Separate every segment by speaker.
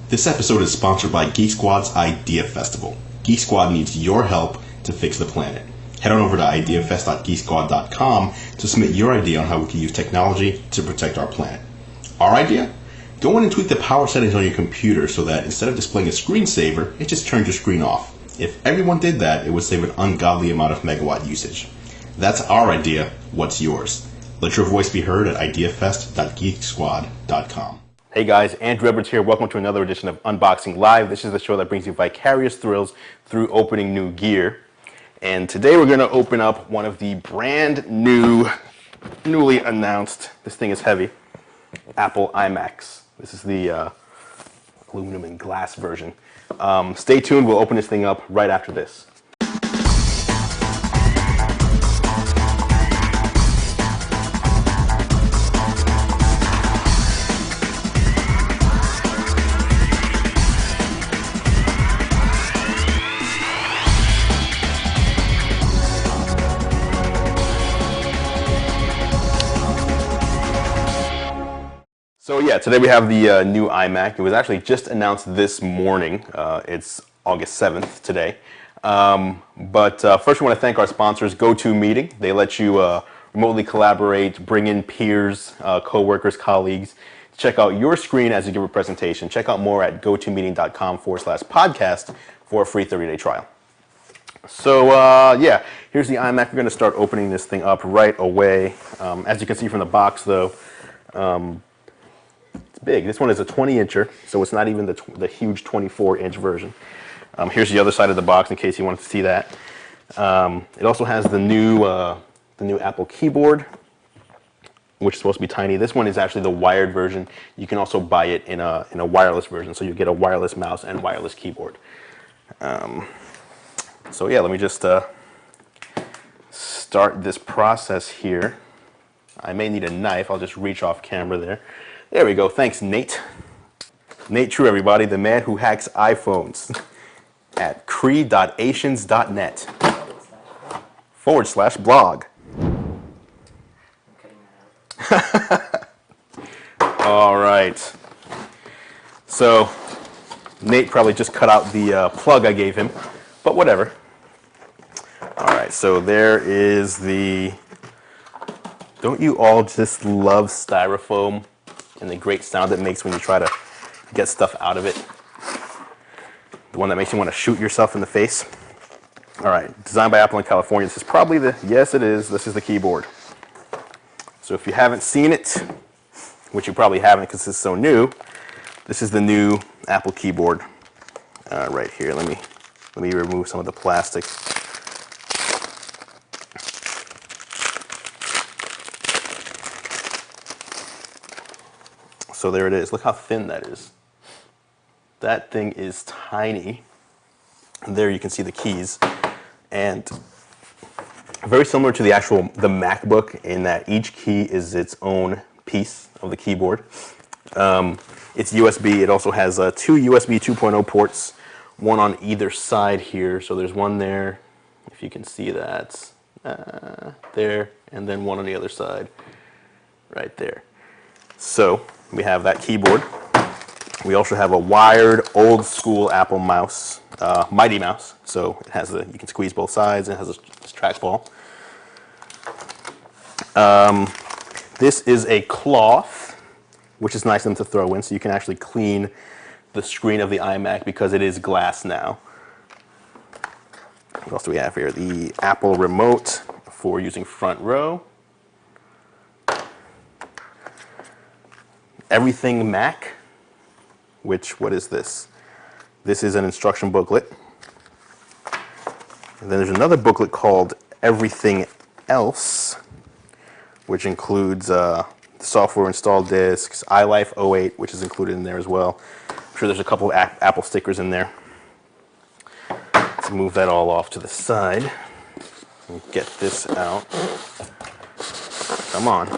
Speaker 1: This episode is sponsored by Geek Squad's Idea Festival. Geek Squad needs your help to fix the planet. Head on over to ideafest.geeksquad.com to submit your idea on how we can use technology to protect our planet. Our idea? Go in and tweak the power settings on your computer so that instead of displaying a screensaver, it just turns your screen off. If everyone did that, it would save an ungodly amount of megawatt usage. That's our idea. What's yours? Let your voice be heard at ideafest.geeksquad.com.
Speaker 2: Hey guys, Andru here. Welcome to another edition of Unboxing Live. This is the show that brings you vicarious thrills through opening new gear. And today we're going to open up one of the brand new, newly announced, this thing is heavy, Apple iMacs. This is the aluminum and glass version. Stay tuned, we'll open this thing up right after this. So yeah, today we have the new iMac. It was actually just announced this morning. It's August 7th today. But first we want to thank our sponsors, GoToMeeting. They let you remotely collaborate, bring in peers, co-workers, colleagues. Check out your screen as you give a presentation. Check out more at gotomeeting.com/podcast for a free 30-day trial. So yeah, here's the iMac. We're going to start opening this thing up right away. As you can see from the box though, it's big. This one is a 20-incher, so it's not even the huge 24-inch version. Here's the other side of the box in case you wanted to see that. It also has the new Apple keyboard, which is supposed to be tiny. This one is actually the wired version. You can also buy it in a wireless version, so you get a wireless mouse and wireless keyboard. So yeah, let me just start this process here. I may need a knife. I'll just reach off camera there. There we go. Thanks, Nate. Nate True, everybody, the man who hacks iPhones at cree.asians.net/blog. All right. So Nate probably just cut out the plug I gave him, but whatever. All right, so there is the... Don't you all just love styrofoam and the great sound it makes when you try to get stuff out of it? The one that makes you want to shoot yourself in the face. All right, designed by Apple in California. This is probably the, yes it is, this is the keyboard. So if you haven't seen it, which you probably haven't because it's so new, this is the new Apple keyboard right here. Let me remove some of the plastic. So there it is. Look how thin that is. That thing is tiny. And there you can see the keys. And very similar to the MacBook in that each key is its own piece of the keyboard. It's USB. It also has two USB 2.0 ports, one on either side here. So there's one there, if you can see that, there, and then one on the other side, right there. So we have that keyboard. We also have a wired, old-school Apple mouse, Mighty Mouse. So it has you can squeeze both sides. And it has this trackball. This is a cloth, which is nice of them to throw in, so you can actually clean the screen of the iMac because it is glass now. What else do we have here? The Apple remote for using front row. Everything Mac, what is this? This is an instruction booklet. And then there's another booklet called Everything Else, which includes the software installed disks, iLife 08, which is included in there as well. I'm sure there's a couple of Apple stickers in there. Let's move that all off to the side and get this out. Come on.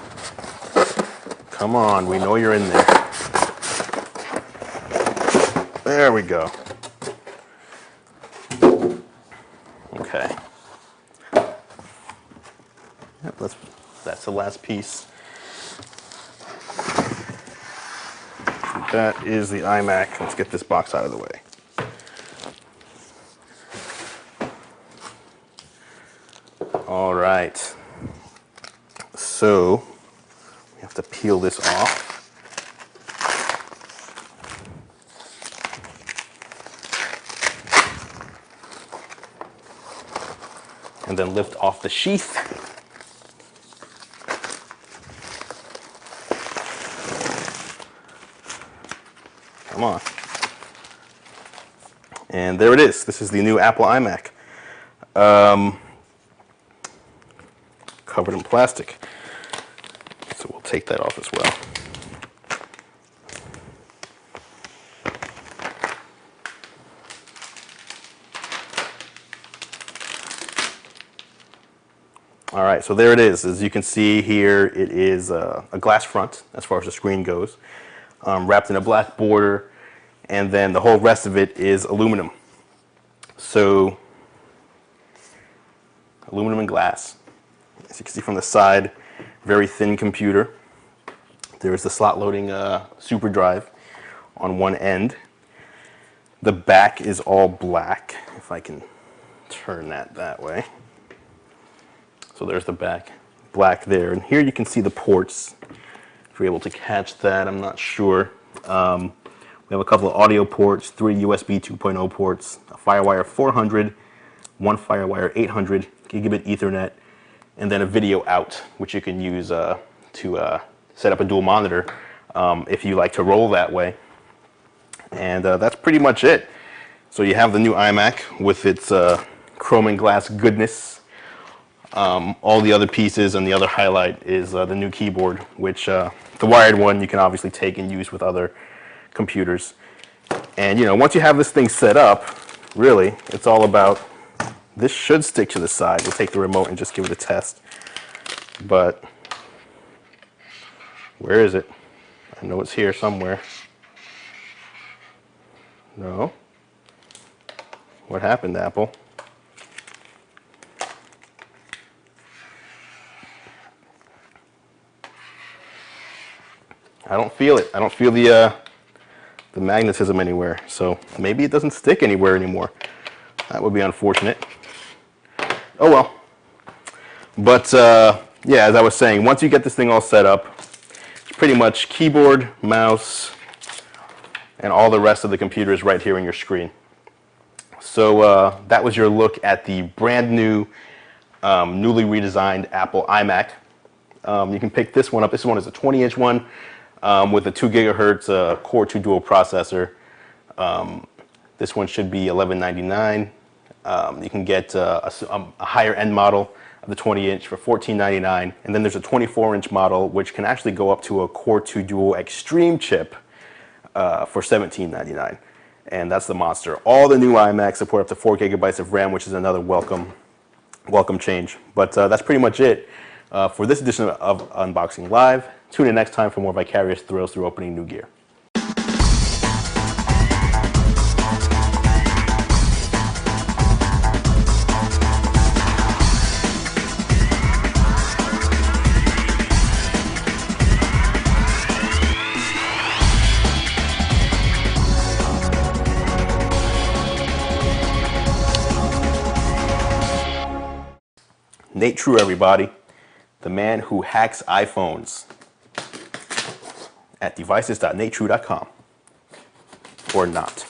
Speaker 2: Come on, we know you're in there. There we go. Okay. Yep, that's the last piece. that is the iMac. Let's get this box out of the way. All right. So we have to peel this off. And then lift off the sheath. Come on. And there it is. This is the new Apple iMac. Covered in plastic. So we'll take that off as well. All right, so there it is. As you can see here, it is a glass front as far as the screen goes, wrapped in a black border, and then the whole rest of it is aluminum. So, aluminum and glass. As you can see from the side, very thin computer. There's the slot loading super drive on one end. The back is all black, if I can turn that way. So there's the back, black there. And here you can see the ports. If you're able to catch that, I'm not sure. We have a couple of audio ports, 3 USB 2.0 ports, a FireWire 400, one FireWire 800, gigabit Ethernet, and then a video out, which you can use to set up a dual monitor if you like to roll that way. And that's pretty much it. So you have the new iMac with its chrome and glass goodness. All the other pieces, and the other highlight is the new keyboard, which the wired one you can obviously take and use with other computers. And you know, once you have this thing set up, really, it's all about, this should stick to the side. We'll take the remote and just give it a test. But where is it? I know it's here somewhere. No. What happened, Apple? I don't feel it. I don't feel the magnetism anywhere. So maybe it doesn't stick anywhere anymore. That would be unfortunate. Oh well. But yeah, as I was saying, once you get this thing all set up, it's pretty much keyboard, mouse, and all the rest of the computer is right here on your screen. So that was your look at the brand new, newly redesigned Apple iMac. You can pick this one up. This one is a 20-inch one. With a 2 gigahertz Core 2 dual processor. This one should be $11.99. You can get a higher end model of the 20-inch for $14.99, and then there's a 24-inch model which can actually go up to a Core 2 dual extreme chip for $17.99, and that's the monster. All the new iMacs support up to 4 gigabytes of RAM, which is another welcome change. But that's pretty much it for this edition of Unboxing Live. Tune in next time for more vicarious thrills through opening new gear. Nate True, everybody, the man who hacks iPhones, at devices.natetrue.com, or not.